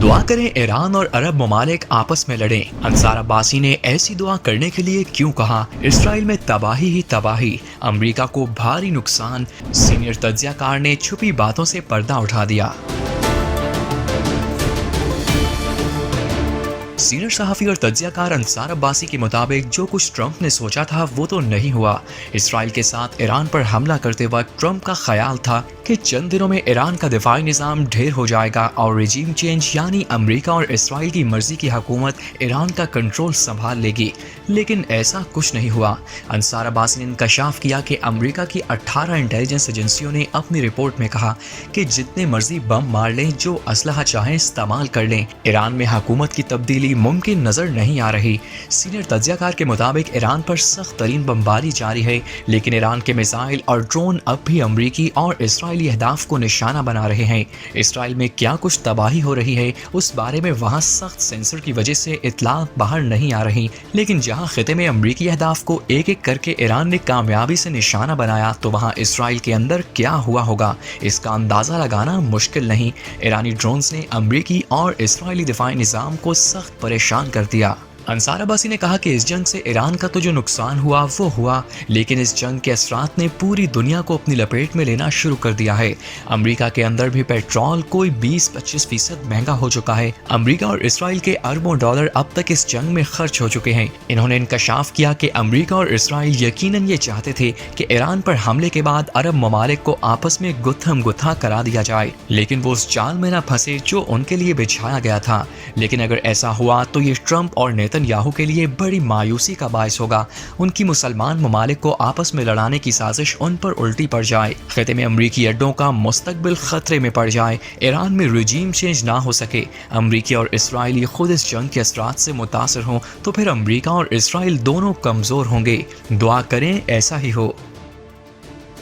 دعا کریں ایران اور عرب ممالک آپس میں لڑیں۔ انصار عباسی نے ایسی دعا کرنے کے لیے کیوں کہا؟ اسرائیل میں تباہی ہی تباہی، امریکہ کو بھاری نقصان، سینئر تجزیہ کار نے چھپی باتوں سے پردہ اٹھا دیا۔ سینئر صحافی اور تجزیہ کار انصار عباسی کے مطابق جو کچھ ٹرمپ نے سوچا تھا وہ تو نہیں ہوا۔ اسرائیل کے ساتھ ایران پر حملہ کرتے وقت ٹرمپ کا خیال تھا کہ چند دنوں میں ایران کا دفاعی نظام ڈھیر ہو جائے گا اور رجیم چینج یعنی امریکہ اور اسرائیل کی مرضی کی حکومت ایران کا کنٹرول سنبھال لے گی، لیکن ایسا کچھ نہیں ہوا۔ انصار عباسی نے انکشاف کیا کہ امریکہ کی 18 انٹیلیجنس ایجنسیوں نے اپنی رپورٹ میں کہا کہ جتنے مرضی بم مار لیں، جو اسلحہ چاہیں استعمال کر لیں، ایران میں حکومت کی تبدیلی ممکن نظر نہیں آ رہی۔ سینئر تجزیہ کار کے مطابق ایران پر سخت ترین بمباری جاری ہے، لیکن ایران کے میزائل اور ڈرون اب بھی امریکی اور اسرائیلی اہداف کو نشانہ بنا رہے ہیں۔ اسرائیل میں کیا کچھ تباہی ہو رہی ہے اس بارے میں وہاں سخت سینسر کی وجہ سے اطلاعات باہر نہیں آ رہی، لیکن جہاں خطے میں امریکی اہداف کو ایک ایک کر کے ایران نے کامیابی سے نشانہ بنایا تو وہاں اسرائیل کے اندر کیا ہوا ہوگا اس کا اندازہ لگانا مشکل نہیں۔ ایرانی ڈرونز نے امریکی اور اسرائیلی دفاعی نظام کو سخت پریشان کر دیا۔ انصار عباسی نے کہا کہ اس جنگ سے ایران کا تو جو نقصان ہوا وہ ہوا، لیکن اس جنگ کے اثرات نے پوری دنیا کو اپنی لپیٹ میں لینا شروع کر دیا ہے۔ امریکہ کے اندر بھی پیٹرول کوئی 20-25% مہنگا ہو چکا ہے۔ امریکہ اور اسرائیل کے اربوں ڈالر اب تک اس جنگ میں خرچ ہو چکے ہیں۔ انہوں نے انکشاف کیا کہ امریکہ اور اسرائیل یقیناً یہ چاہتے تھے کہ ایران پر حملے کے بعد عرب ممالک کو آپس میں گتھم گتھا کرا دیا جائے، لیکن وہ اس جال میں نہ پھنسے جو ان کے لیے بچھایا گیا تھا۔ لیکن اگر ایسا ہوا تو یہ ٹرمپ اور نیتن کے لیے بڑی مایوسی کا باعث ہوگا۔ ان کی مسلمان ممالک کو آپس میں لڑانے کی سازش ان پر الٹی پڑ جائے، خطے میں امریکی اڈوں کا مستقبل خطرے میں پڑ جائے، ایران میں رجیم چینج نہ ہو سکے، امریکی اور اسرائیلی خود اس جنگ کے اثرات سے متاثر ہوں تو پھر امریکہ اور اسرائیل دونوں کمزور ہوں گے۔ دعا کریں ایسا ہی ہو۔